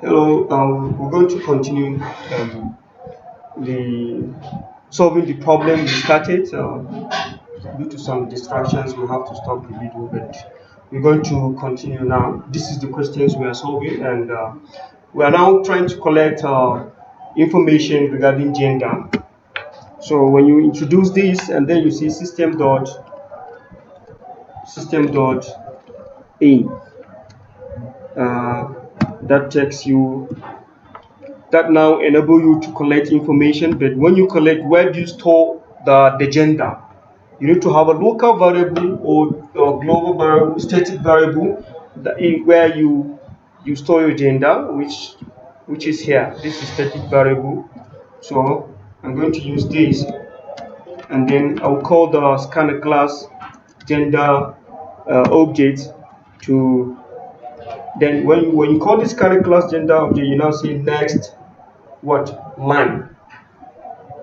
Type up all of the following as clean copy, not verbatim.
Hello, we're going to continue the solving the problem we started. Due to some distractions, we have to stop the video, but we're going to continue now. This is the questions we are solving, and we are now trying to collect information regarding gender. So when you introduce this, and then you see system dot a, that takes you that now enable you to collect information. But when you collect, where do you store the gender? You need to have a local variable or global variable, static variable where you store your gender, which is here. This is static variable. So I'm going to use this, and then I'll call the scanner class gender object to. Then when you call this scanner class gender object, you now say next what line.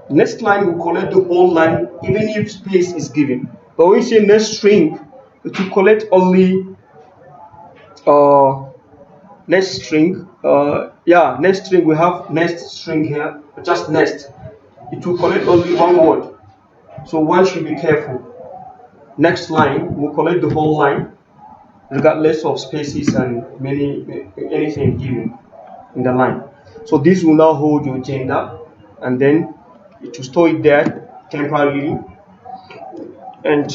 Next line will collect the whole line even if space is given. But when you say next string, it will collect only next string. Next string, we have next string here, just next. It will collect only one word. So one should be careful. Next line will collect the whole line regardless of spaces and anything given in the line. So this will now hold your gender, and then it will store it there temporarily. And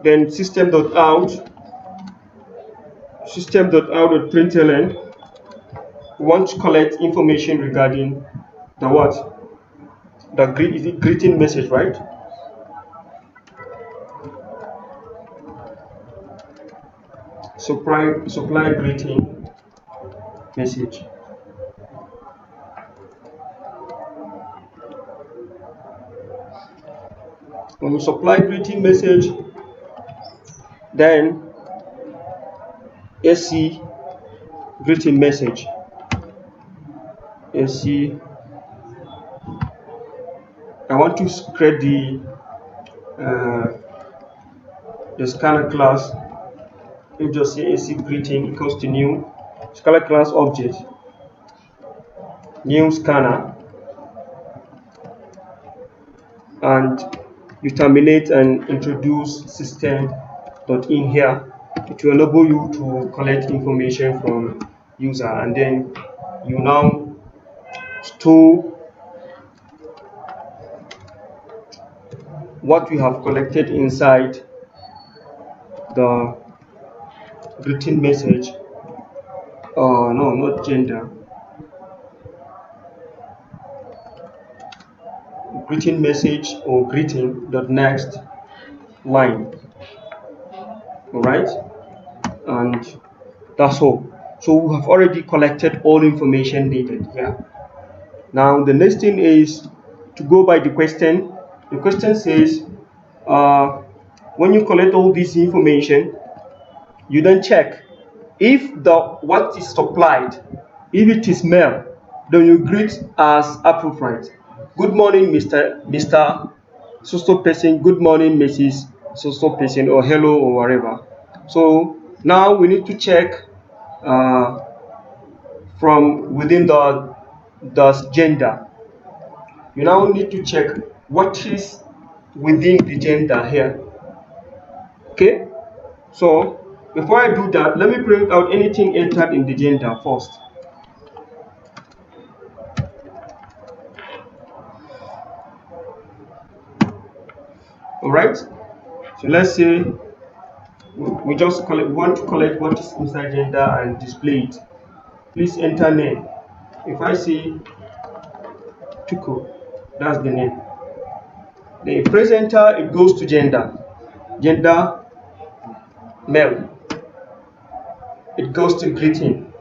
then system.out.println, we want to collect information regarding the what? The greeting message, right? Supply greeting message. When we supply greeting message, then SC greeting message. SC. I want to create the scanner class. You just say SC greeting equals to new scanner class object, new scanner, and you terminate and introduce system.in here. It will enable you to collect information from user, and then you now store what we have collected inside the greeting message. No, not gender. Greeting message or greeting.next line. Alright, and that's all. So we have already collected all information needed here. Now the next thing is to go by the question. The question says when you collect all this information, you then check if what is supplied, if it is male, then you greet as appropriate. Good morning, Mr. So person. Good morning, Mrs. So person, or hello, or whatever. So now we need to check from within the gender. You now need to check what is within the gender here. Okay, so before I do that, let me print out anything entered in the gender first. Alright, so let's say we want to collect what is inside gender and display it. Please enter name. If I say Tuko, that's the name. Then if press enter, it goes to gender male. It goes to greeting,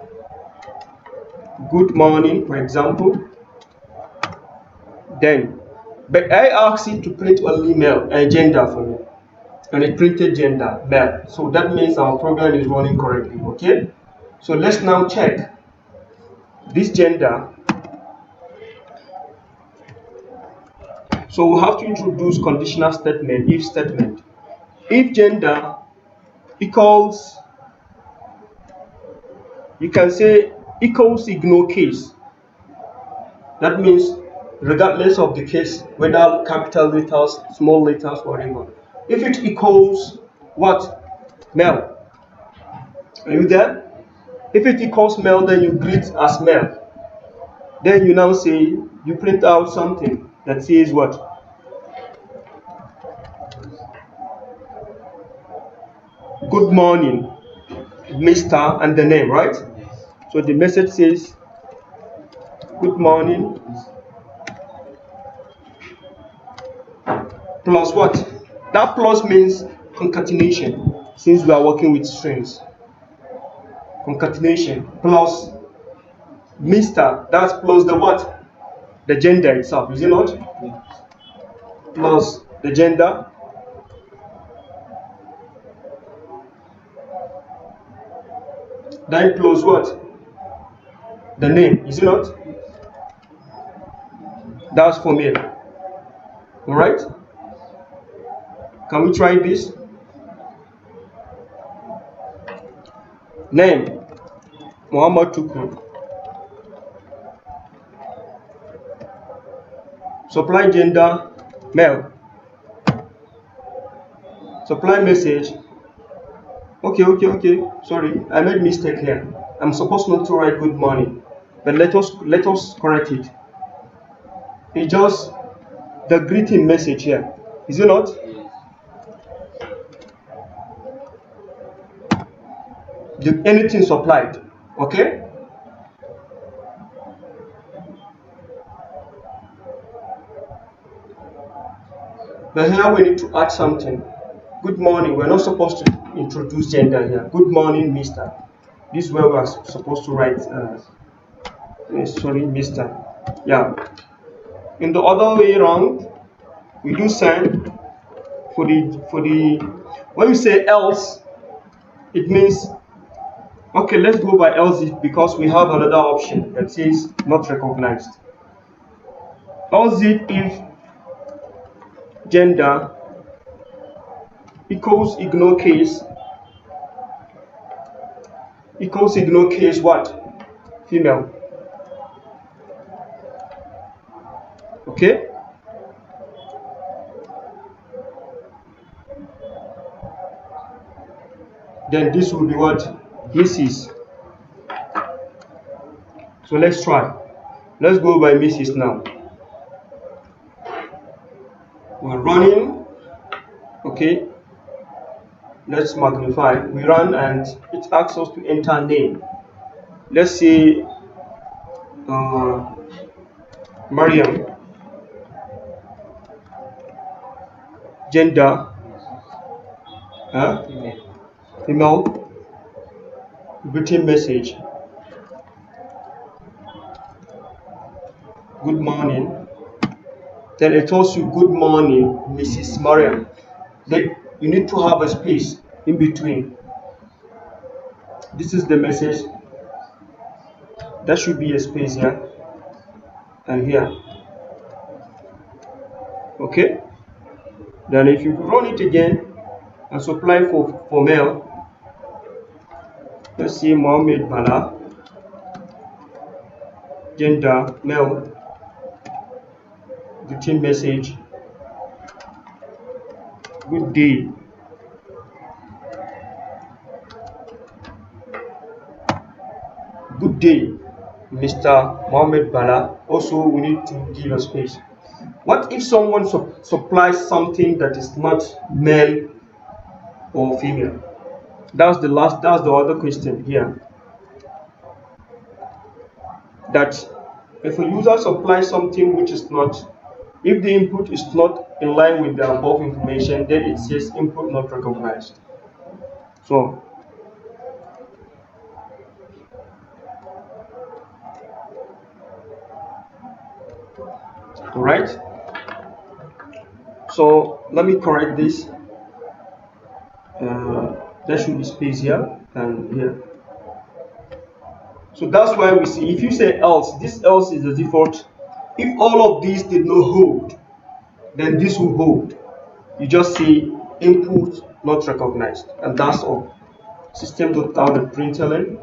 good morning, for example. Then, but I asked it to print only male and gender for me, and it printed gender male. So that means our program is running correctly. Okay, so let's now check this gender. So we have to introduce conditional statement, if statement. If gender equals, you can say equals ignore case. That means regardless of the case, whether capital letters, small letters, whatever. If it equals what? Male. Are you there? If it equals male, then you greet as male. Then you now say, you print out something that says what? Good morning, Mr. and the name, right? So the message says, good morning, plus what? That plus means concatenation, since we are working with strings. Concatenation plus Mr. That's plus the what? The gender itself, is it not? Plus the gender. Then plus what? The name, is it not? That's for male. Alright? Can we try this? Name Muhammad Tukur. Supply gender male. Supply message. Okay. Sorry, I made mistake here. I'm supposed not to write good morning, but let us correct it. It's just the greeting message here. Is it not? Anything supplied. Okay? But here we need to add something. Good morning. We're not supposed to introduce gender here. Good morning, Mr. This is where we're supposed to write sorry, Mr. Yeah. In the other way around, we do sign for the when we say else, it means okay, let's go by else if, because we have another option that says not recognized. Else if gender equals ignore case what? Female. Okay? Then this will be what? Mrs. So let's try. Let's go by Mrs. now. We're running. Okay. Let's magnify. We run and it asks us to enter name. Let's say Mariam. Gender female. Greeting message. Good morning. Then it tells you good morning, Mrs. Mariam. Then you need to have a space in between. This is the message. There should be a space here and here. Okay? Then if you run it again and supply for male, let's see Mohammed Bala, gender male, greeting message, good day. Good day, Mr. Mohammed Bala. Also, we need to give a space. What if someone supplies something that is not male or female? That's the other question here. That if a user supplies something which is not, if the input is not in line with the above information, then it says input not recognized. So, alright. So let me correct this. There should be space here and here. So that's why we see, if you say else, this else is the default. If all of these did not hold, then this will hold. You just see input not recognized, and that's all. System.out.println.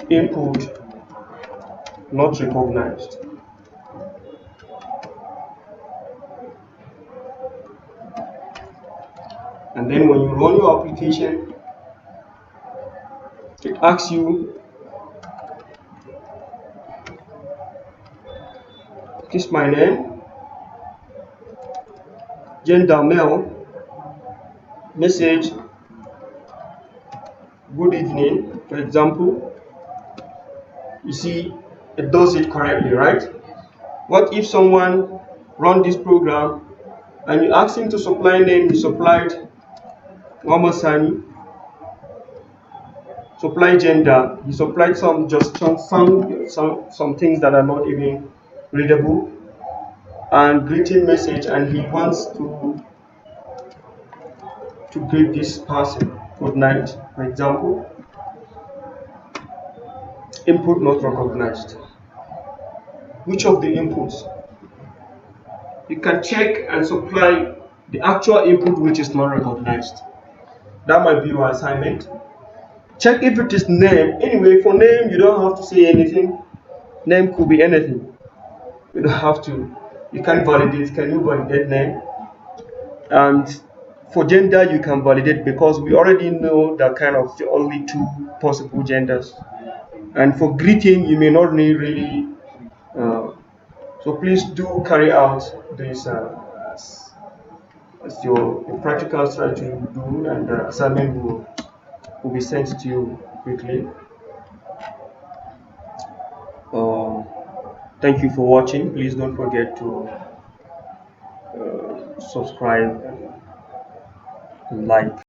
input not recognized. And then when you run your application, it asks you, this is my name, gender male, message, good evening, for example. You see, it does it correctly, right? What if someone run this program and you ask him to supply name, he supplied Muhammad Sani, supply gender, he supplied some things that are not even readable, and greeting message, and he wants to greet this person good night, for example. Input not recognized. Which of the inputs? You can check and supply the actual input which is not recognized. That might be your assignment. Check if it is name. Anyway, for name, you don't have to say anything. Name could be anything. You don't have to. You can validate. Can you validate name? And for gender, you can validate because we already know that kind of the only two possible genders. And for greeting, you may not need really. So please do carry out this as your practical strategy will do, and the assignment will be sent to you quickly. Um, Thank you for watching. Please don't forget to subscribe and like.